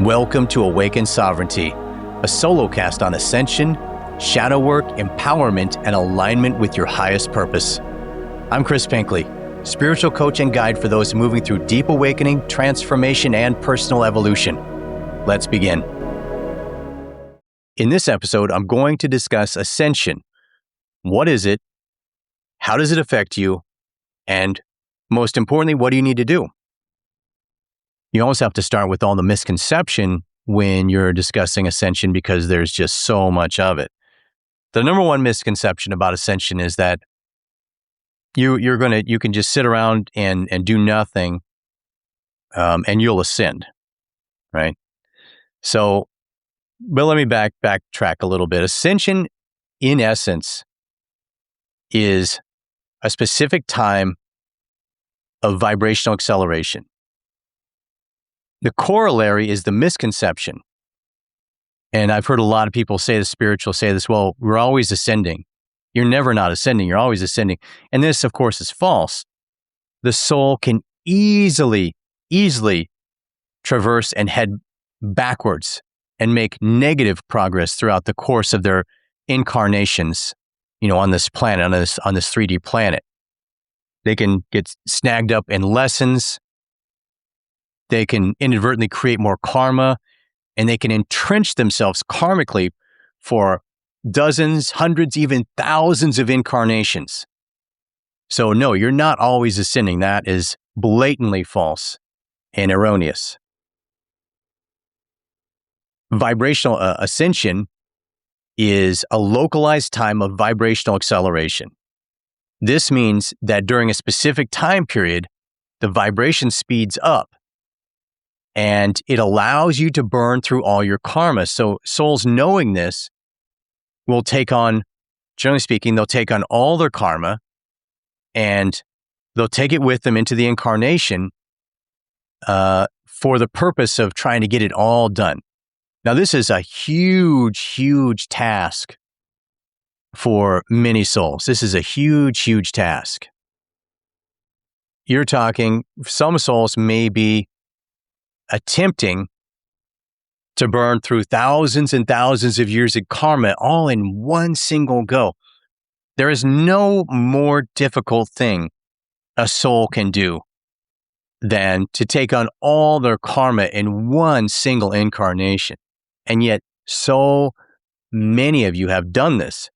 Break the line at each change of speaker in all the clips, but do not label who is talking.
Welcome to Awaken Sovereignty, a solo cast on Ascension, shadow work, empowerment, and alignment with your highest purpose. I'm Chris Pinckley, spiritual coach and guide for those moving through deep awakening, transformation, and personal evolution. Let's begin. In this episode, I'm going to discuss Ascension. What is it? How does it affect you? And most importantly, what do you need to do? You always have to start with all the misconception when you're discussing Ascension because there's just so much of it. The number one misconception about Ascension is that you can just sit around and do nothing, and you'll ascend, right? So, but let me backtrack a little bit. Ascension, in essence, is a specific time of vibrational acceleration. The corollary is the misconception. And I've heard a lot of people say this, spiritual say this, well, we're always ascending. You're never not ascending. You're always ascending. And this, of course, is false. The soul can easily traverse and head backwards and make negative progress throughout the course of their incarnations, on this planet, on this 3D planet. They can get snagged up in lessons. They can inadvertently create more karma, and they can entrench themselves karmically for dozens, hundreds, even thousands of incarnations. So no, you're not always ascending. That is blatantly false and erroneous. Vibrational ascension is a localized time of vibrational acceleration. This means that during a specific time period, the vibration speeds up. And it allows you to burn through all your karma. So souls knowing this will take on, generally speaking, they'll take on all their karma and they'll take it with them into the incarnation for the purpose of trying to get it all done. Now, this is a huge task for many souls. This is a huge task. You're talking, some souls may be attempting to burn through thousands and thousands of years of karma all in one single go. There is no more difficult thing a soul can do than to take on all their karma in one single incarnation. And yet, so many of you have done this.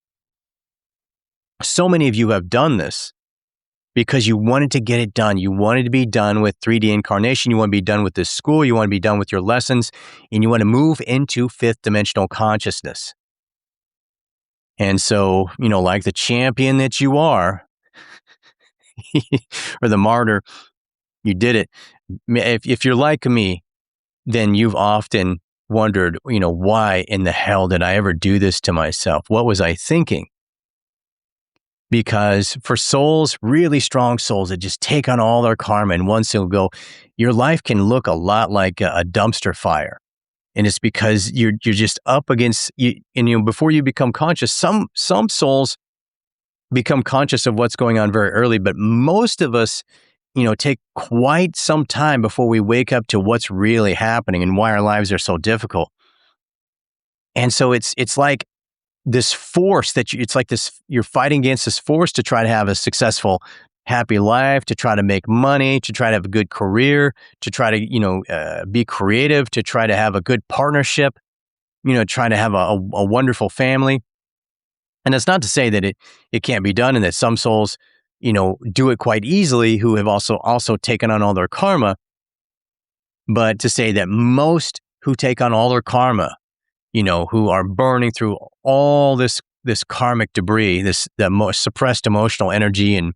So many of you have done this because you wanted to get it done. You wanted to be done with 3D incarnation. You want to be done with this school. You want to be done with your lessons. And you want to move into fifth dimensional consciousness. And so, like the champion that you are, or the martyr, you did it. If you're like me, then you've often wondered, why in the hell did I ever do this to myself? What was I thinking? Because for souls, really strong souls that just take on all their karma in one single go, your life can look a lot like a dumpster fire. And it's because you're just up against, before you become conscious, some souls become conscious of what's going on very early, but most of us, take quite some time before we wake up to what's really happening and why our lives are so difficult. And so it's like this force that you're fighting against this force to try to have a successful, happy life, to try to make money, to try to have a good career, to try to, be creative, to try to have a good partnership, try to have a wonderful family. And that's not to say that it can't be done and that some souls, do it quite easily who have also taken on all their karma. But to say that most who take on all their karma, who are burning through all this karmic debris, that suppressed emotional energy and,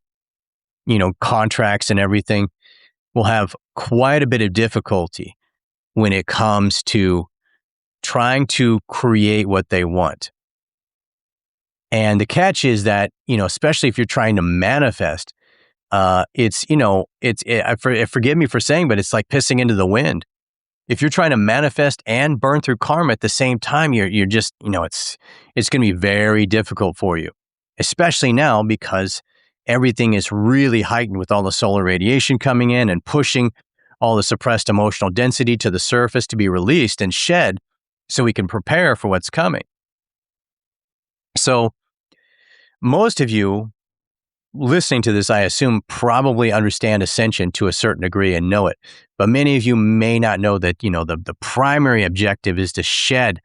contracts and everything, will have quite a bit of difficulty when it comes to trying to create what they want. And the catch is that, especially if you're trying to manifest, forgive me for saying, but it's like pissing into the wind. If you're trying to manifest and burn through karma at the same time, you're just, it's going to be very difficult for you, especially now because everything is really heightened with all the solar radiation coming in and pushing all the suppressed emotional density to the surface to be released and shed so we can prepare for what's coming. So most of you listening to this, I assume, probably understand Ascension to a certain degree and know it. But many of you may not know that, the primary objective is to shed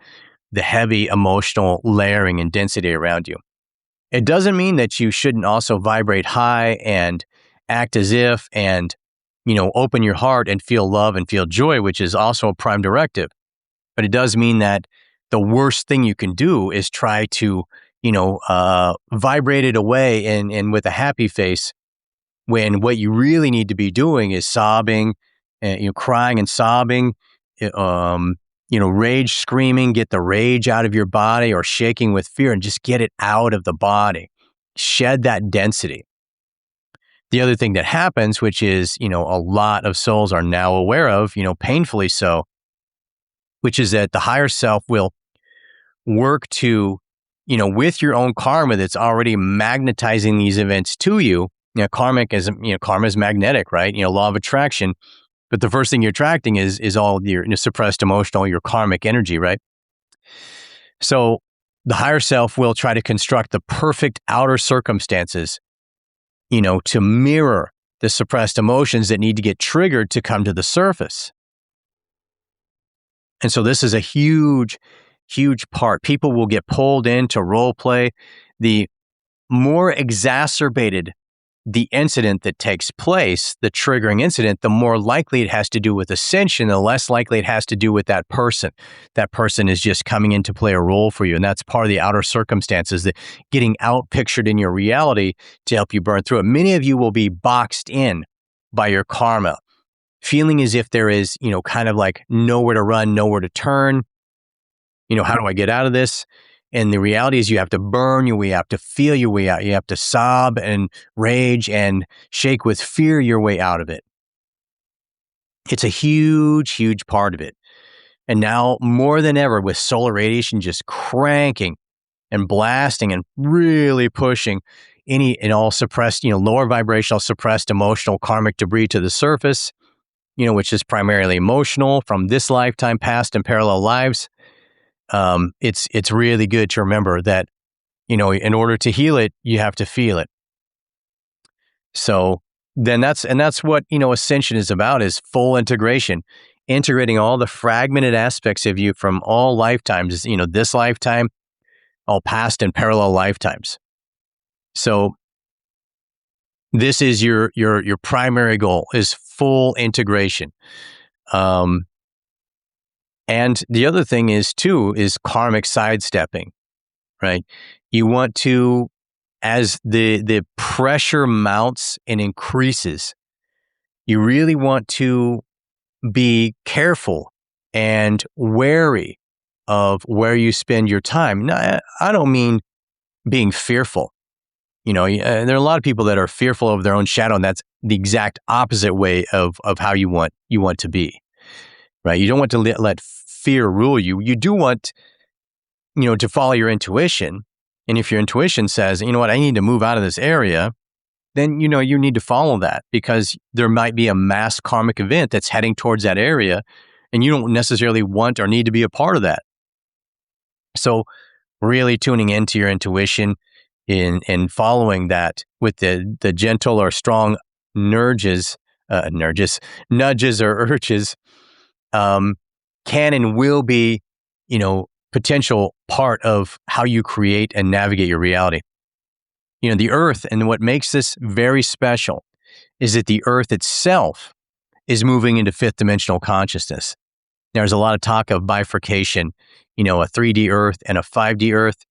the heavy emotional layering and density around you. It doesn't mean that you shouldn't also vibrate high and act as if and, open your heart and feel love and feel joy, which is also a prime directive. But it does mean that the worst thing you can do is try to, vibrate it away and with a happy face, when what you really need to be doing is sobbing, crying and sobbing, rage screaming, get the rage out of your body, or shaking with fear and just get it out of the body. Shed that density. The other thing that happens, which is, a lot of souls are now aware of, painfully so, which is that the higher self will work to, with your own karma that's already magnetizing these events to you. Karma is magnetic, right? Law of attraction. But the first thing you're attracting is all your suppressed emotional, your karmic energy, right? So the higher self will try to construct the perfect outer circumstances, to mirror the suppressed emotions that need to get triggered to come to the surface. And so this is a huge, huge part. People will get pulled into role play. The more exacerbated the incident that takes place, the triggering incident, the more likely it has to do with Ascension, the less likely it has to do with that person. That person is just coming in to play a role for you. And that's part of the outer circumstances, that getting out pictured in your reality to help you burn through it. Many of you will be boxed in by your karma, feeling as if there is, kind of like nowhere to run, nowhere to turn. How do I get out of this? And the reality is you have to burn your way out, to feel your way out. You have to sob and rage and shake with fear your way out of it. It's a huge, huge part of it. And now more than ever, with solar radiation just cranking and blasting and really pushing any and all suppressed, lower vibrational, suppressed emotional karmic debris to the surface, which is primarily emotional from this lifetime, past and parallel lives. It's really good to remember that, in order to heal it, you have to feel it. So then that's what, Ascension is about, is full integration, integrating all the fragmented aspects of you from all lifetimes, this lifetime, all past and parallel lifetimes. So this is your primary goal, is full integration. And the other thing is karmic sidestepping, right? You want to, as the pressure mounts and increases, you really want to be careful and wary of where you spend your time. Now, I don't mean being fearful. There are a lot of people that are fearful of their own shadow, and that's the exact opposite way of how you want to be. Right? You don't want to let fear rule you. You do want, to follow your intuition. And if your intuition says, I need to move out of this area, then, you need to follow that, because there might be a mass karmic event that's heading towards that area, and you don't necessarily want or need to be a part of that. So really tuning into your intuition and following that with the gentle or strong nudges or urges, can and will be, potential part of how you create and navigate your reality. The earth, and what makes this very special is that the earth itself is moving into fifth dimensional consciousness. There's a lot of talk of bifurcation, a 3D earth and a 5D earth.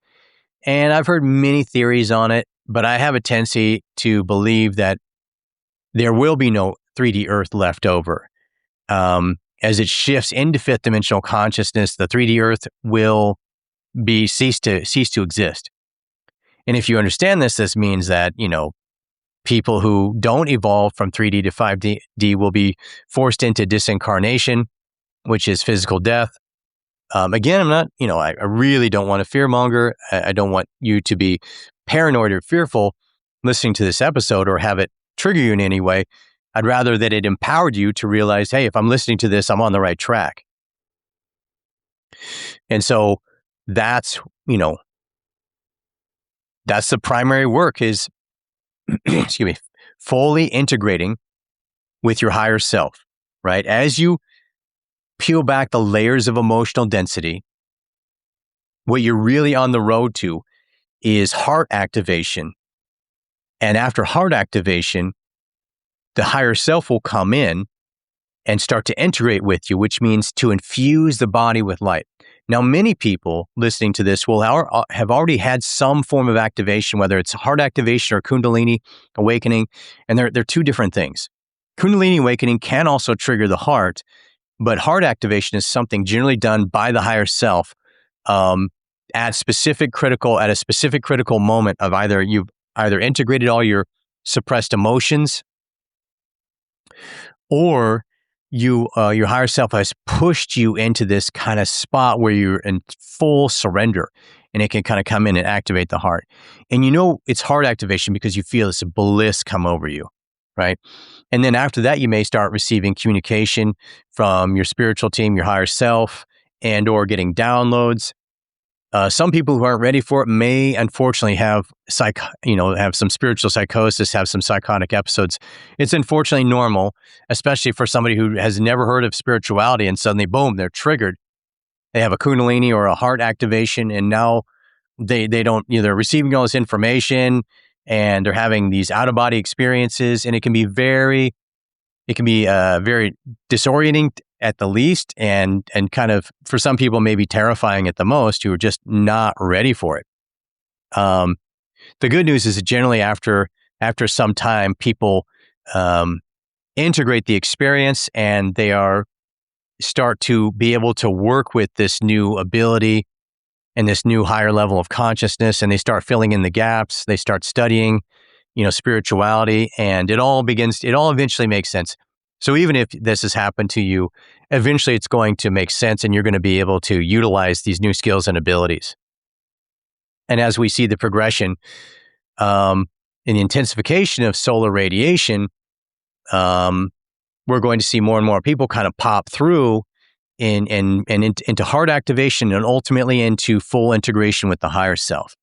And I've heard many theories on it, but I have a tendency to believe that there will be no 3D earth left over. As it shifts into fifth dimensional consciousness, the 3D earth will cease to exist. And if you understand this, this means that, people who don't evolve from 3D to 5D will be forced into disincarnation, which is physical death. Again, I'm not, I really don't want to fearmonger. I don't want you to be paranoid or fearful listening to this episode or have it trigger you in any way. I'd rather that it empowered you to realize, hey, if I'm listening to this, I'm on the right track. And so that's, that's the primary work is, excuse me, fully integrating with your higher self, right? As you peel back the layers of emotional density, what you're really on the road to is heart activation. And after heart activation, the higher self will come in and start to integrate with you, which means to infuse the body with light. Now, many people listening to this will have already had some form of activation, whether it's heart activation or Kundalini awakening, and they're two different things. Kundalini awakening can also trigger the heart, but heart activation is something generally done by the higher self at a specific critical moment of either you've integrated all your suppressed emotions, or your higher self has pushed you into this kind of spot where you're in full surrender, and it can kind of come in and activate the heart. And it's heart activation because you feel this bliss come over you, right? And then after that, you may start receiving communication from your spiritual team, your higher self, and or getting downloads. Some people who aren't ready for it may unfortunately have some spiritual psychosis, have some psychotic episodes. It's unfortunately normal, especially for somebody who has never heard of spirituality and suddenly, boom, they're triggered. They have a Kundalini or a heart activation, and now they don't, they're receiving all this information and they're having these out-of-body experiences, and it can be very disorienting at the least, and kind of, for some people, maybe terrifying at the most, who are just not ready for it. The good news is that generally after some time, people integrate the experience, and they start to be able to work with this new ability and this new higher level of consciousness, and they start filling in the gaps. They start studying, spirituality, and it all eventually makes sense. So even if this has happened to you, eventually it's going to make sense, and you're going to be able to utilize these new skills and abilities. And as we see the progression in the intensification of solar radiation, we're going to see more and more people kind of pop through into heart activation, and ultimately into full integration with the higher self.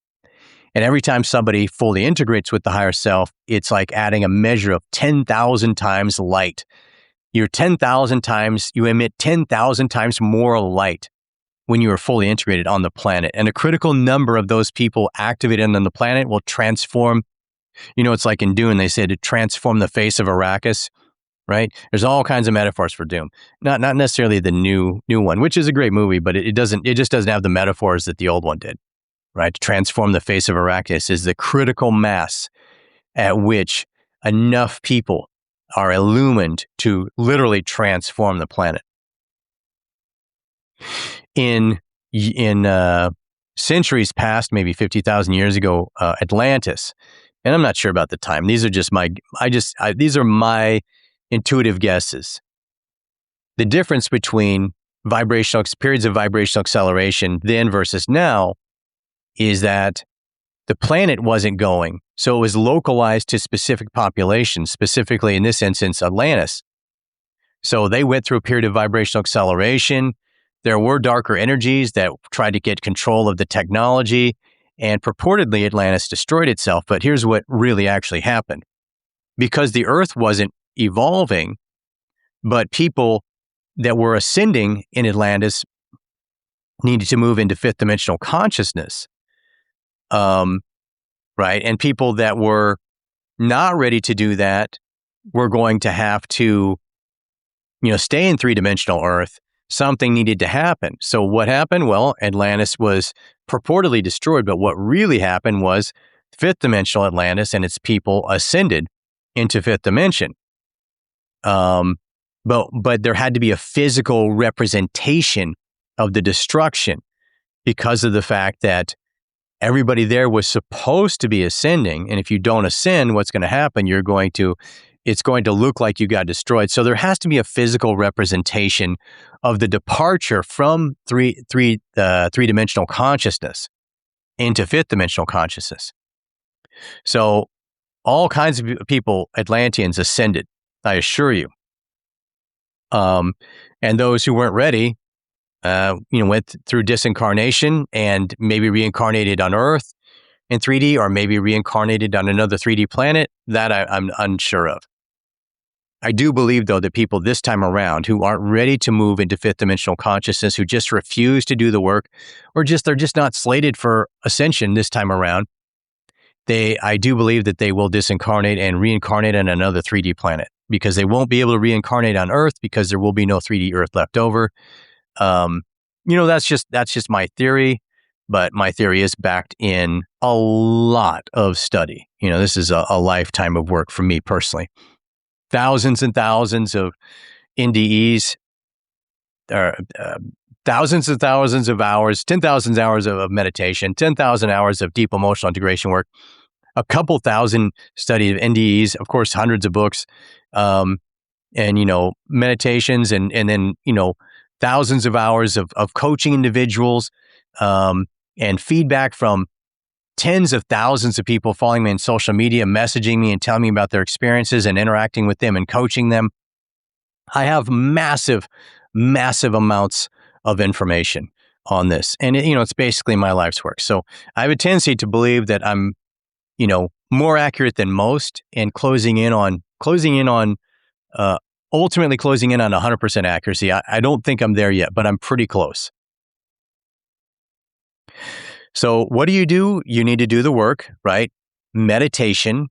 And every time somebody fully integrates with the higher self, it's like adding a measure of 10,000 times light. You emit 10,000 times more light when you are fully integrated on the planet. And a critical number of those people activated on the planet will transform. It's like in Dune, they said to transform the face of Arrakis, right? There's all kinds of metaphors for Doom. Not necessarily the new one, which is a great movie, but it just doesn't have the metaphors that the old one did. Right? To transform the face of Arrakis is the critical mass at which enough people are illumined to literally transform the planet. In centuries past, maybe 50,000 years ago, Atlantis, and I'm not sure about the time. These are just these are my intuitive guesses. The difference between periods of vibrational acceleration then versus now is that the planet wasn't going. So it was localized to specific populations, specifically in this instance, Atlantis. So they went through a period of vibrational acceleration. There were darker energies that tried to get control of the technology, and purportedly Atlantis destroyed itself. But here's what really actually happened. Because the Earth wasn't evolving, but people that were ascending in Atlantis needed to move into fifth dimensional consciousness. Right. And people that were not ready to do that were going to have to, stay in three-dimensional Earth. Something needed to happen. So what happened? Well, Atlantis was purportedly destroyed, but what really happened was fifth dimensional Atlantis and its people ascended into fifth dimension. But there had to be a physical representation of the destruction because of the fact that everybody there was supposed to be ascending. And if you don't ascend, what's going to happen? It's going to look like you got destroyed. So there has to be a physical representation of the departure from three-dimensional consciousness into fifth dimensional consciousness. So all kinds of people, Atlanteans, ascended. I assure you. And those who weren't ready, went through disincarnation and maybe reincarnated on Earth in 3D, or maybe reincarnated on another 3D planet. That I'm unsure of. I do believe, though, that people this time around who aren't ready to move into fifth dimensional consciousness, who just refuse to do the work, or they're just not slated for ascension this time around, I do believe that they will disincarnate and reincarnate on another 3D planet, because they won't be able to reincarnate on Earth because there will be no 3D Earth left over. That's just my theory, but my theory is backed in a lot of study. This is a lifetime of work for me personally. Thousands and thousands of NDEs, thousands and thousands of hours, 10,000 hours of meditation, 10,000 hours of deep emotional integration work, a couple thousand study of NDEs, of course, hundreds of books, and meditations, and then thousands of hours of coaching individuals, and feedback from tens of thousands of people following me on social media, messaging me and telling me about their experiences and interacting with them and coaching them. I have massive, massive amounts of information on this. And it's basically my life's work. So I have a tendency to believe that I'm, more accurate than most, and ultimately closing in on 100% accuracy. I don't think I'm there yet, but I'm pretty close. So what do? You need to do the work, right? Meditation,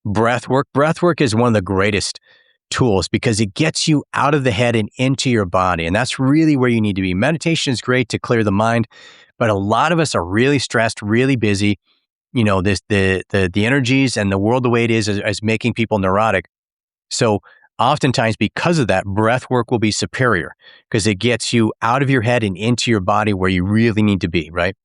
breath work. Breath work is one of the greatest tools because it gets you out of the head and into your body. And that's really where you need to be. Meditation is great to clear the mind, but a lot of us are really stressed, really busy. The energies and the world the way it is making people neurotic. So oftentimes, because of that, breath work will be superior because it gets you out of your head and into your body where you really need to be, right?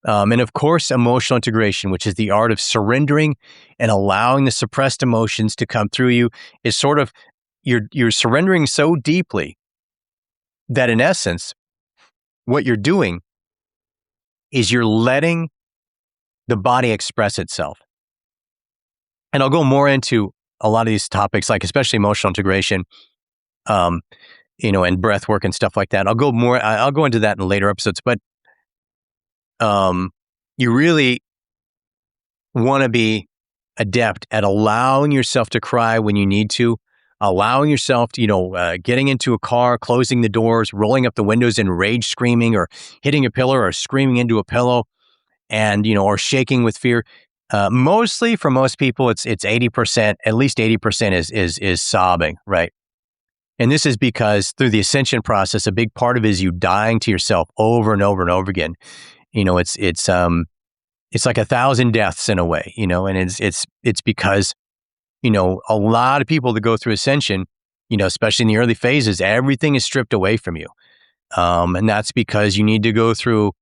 And of course, emotional integration, which is the art of surrendering and allowing the suppressed emotions to come through you, is sort of, you're surrendering so deeply that in essence, what you're doing is you're letting the body express itself. And I'll go more into a lot of these topics, like especially emotional integration, and breath work and stuff like that. I'll go into that in later episodes, but you really want to be adept at allowing yourself to cry when you need to, allowing yourself to, getting into a car, closing the doors, rolling up the windows in rage screaming, or hitting a pillar or screaming into a pillow, and, or shaking with fear. Mostly for most people, it's 80%, at least 80% is sobbing, right? And this is because through the ascension process, a big part of it is you dying to yourself over and over and over again. It's like 1,000 deaths in a way, and it's because, a lot of people that go through ascension, especially in the early phases, everything is stripped away from you. And that's because you need to go through,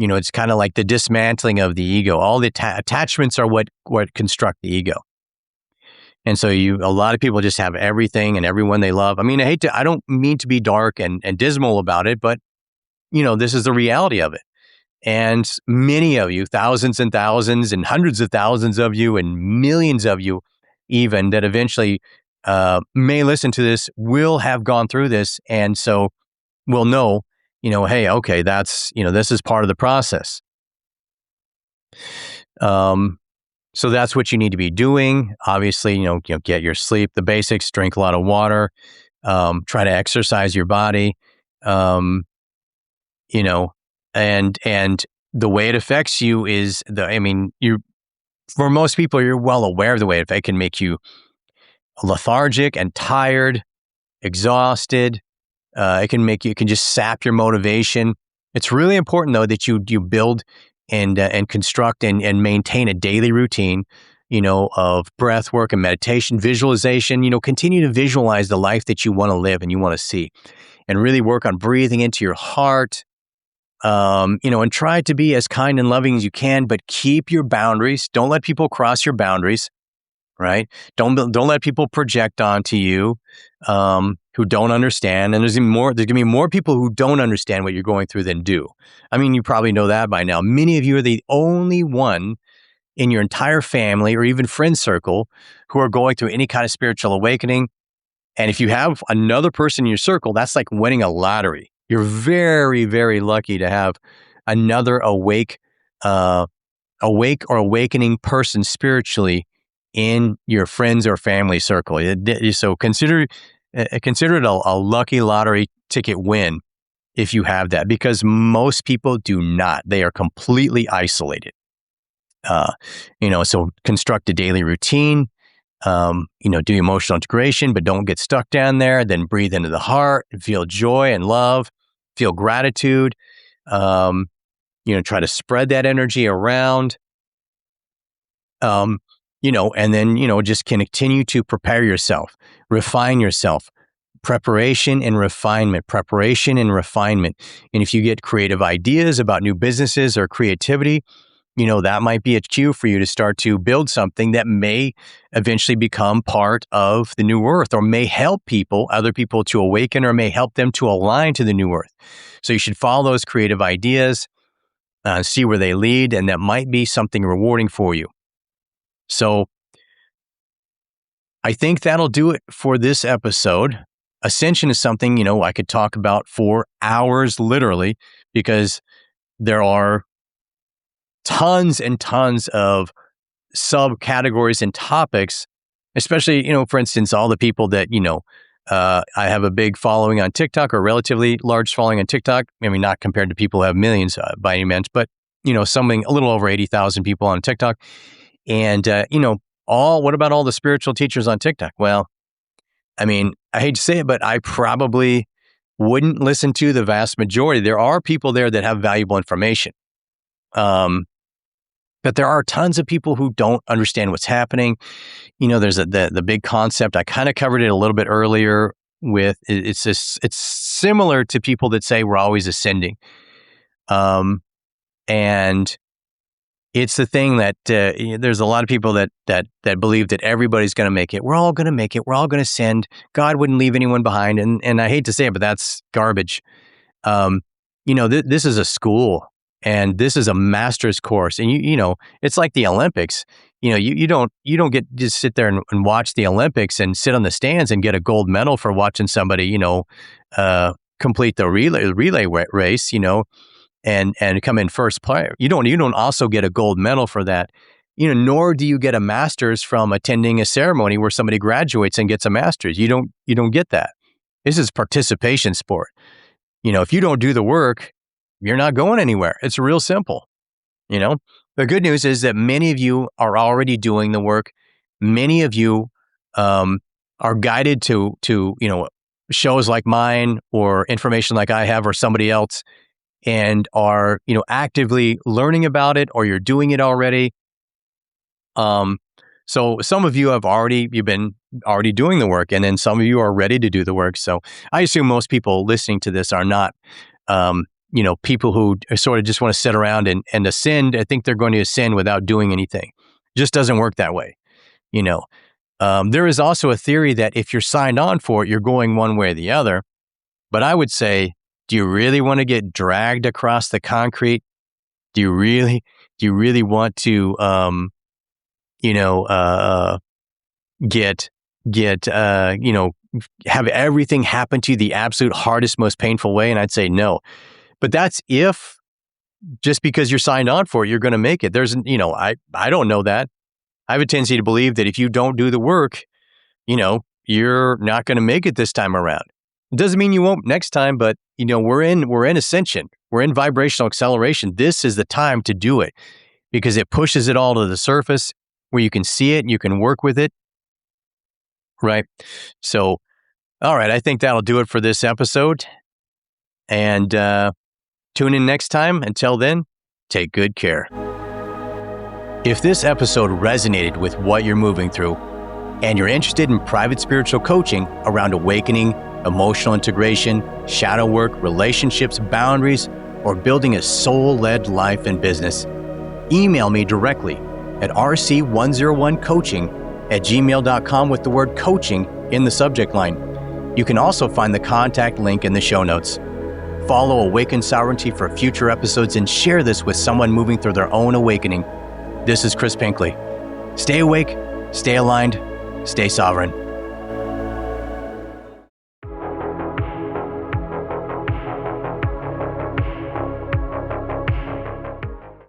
it's kind of like the dismantling of the ego. All the attachments are what construct the ego. And so a lot of people just have everything and everyone they love. I mean, I don't mean to be dark and dismal about it, but, this is the reality of it. And many of you, thousands and thousands and hundreds of thousands of you and millions of you even that eventually may listen to this will have gone through this. And so will know, hey, okay, that's, this is part of the process. So that's what you need to be doing. Obviously, get your sleep, the basics, drink a lot of water, try to exercise your body, and the way it affects you is for most people, you're well aware of the way it can make you lethargic and tired, exhausted. It can just sap your motivation. It's really important though that you build and construct and maintain a daily routine, of breath work and meditation, visualization. Continue to visualize the life that you want to live and you want to see, and really work on breathing into your heart. And try to be as kind and loving as you can, but keep your boundaries. Don't let people cross your boundaries, right? Don't let people project onto you, who don't understand. And there's going to be more people who don't understand what you're going through than do. I mean, you probably know that by now. Many of you are the only one in your entire family or even friend circle who are going through any kind of spiritual awakening, And if you have another person in your circle, that's like winning a lottery. You're very, very lucky to have another awake or awakening person spiritually in your friends or family circle. So consider it a lucky lottery ticket win if you have that, because most people do not. They are completely isolated. So construct a daily routine. Do emotional integration, but don't get stuck down there. Then breathe into the heart and feel joy and love, feel gratitude. Try to spread that energy around. And then, just continue to prepare yourself, refine yourself. Preparation and refinement. And if you get creative ideas about new businesses or creativity, that might be a cue for you to start to build something that may eventually become part of the new earth, or may help other people to awaken, or may help them to align to the new earth. So you should follow those creative ideas, see where they lead, and that might be something rewarding for you. So I think that'll do it for this episode. Ascension is something, I could talk about for hours, literally, because there are tons and tons of subcategories and topics, especially, for instance, all the people that, I have a big following on TikTok, or relatively large following on TikTok. I mean, not compared to people who have millions by any means, but, something a little over 80,000 people on TikTok. And, what about all the spiritual teachers on TikTok? Well, I mean, I hate to say it, but I probably wouldn't listen to the vast majority. There are people there that have valuable information. But there are tons of people who don't understand what's happening. There's the big concept. I kind of covered it a little bit earlier with, it's similar to people that say we're always ascending. And it's the thing that there's a lot of people that believe that everybody's going to make it. We're all going to make it. We're all going to ascend. God wouldn't leave anyone behind. And I hate to say it, but that's garbage. This is a school, and this is a master's course. And it's like the Olympics. You don't get just sit there and watch the Olympics and sit on the stands and get a gold medal for watching somebody complete the relay race. And come in first player. You don't also get a gold medal for that, nor do you get a master's from attending a ceremony where somebody graduates and gets a master's. You don't get that. This is participation sport. If you don't do the work, you're not going anywhere. It's real simple. The good news is that many of you are already doing the work. Many of you are guided to shows like mine, or information like I have, or somebody else, and are, actively learning about it, or you're doing it already. So some of you have you've been already doing the work, and then some of you are ready to do the work. So I assume most people listening to this are not, people who sort of just want to sit around and ascend. I think they're going to ascend without doing anything. It just doesn't work that way. There is also a theory that if you're signed on for it, you're going one way or the other. But I would say, do you really want to get dragged across the concrete? Do you really want to, have everything happen to you the absolute hardest, most painful way? And I'd say no. But that's if, just because you're signed on for it, you're going to make it. There's, I don't know that. I have a tendency to believe that if you don't do the work, you're not going to make it this time around. It doesn't mean you won't next time, but we're in ascension. We're in vibrational acceleration. This is the time to do it, because it pushes it all to the surface where you can see it and you can work with it. Right. So, all right. I think that'll do it for this episode. And tune in next time. Until then, take good care. If this episode resonated with what you're moving through, and you're interested in private spiritual coaching around awakening, emotional integration, shadow work, relationships, boundaries, or building a soul-led life and business, email me directly at rc101coaching@gmail.com with the word coaching in the subject line. You can also find the contact link in the show notes. Follow Awaken Sovereignty for future episodes, and share this with someone moving through their own awakening. This is Chris Pinckley. Stay awake, stay aligned, stay sovereign.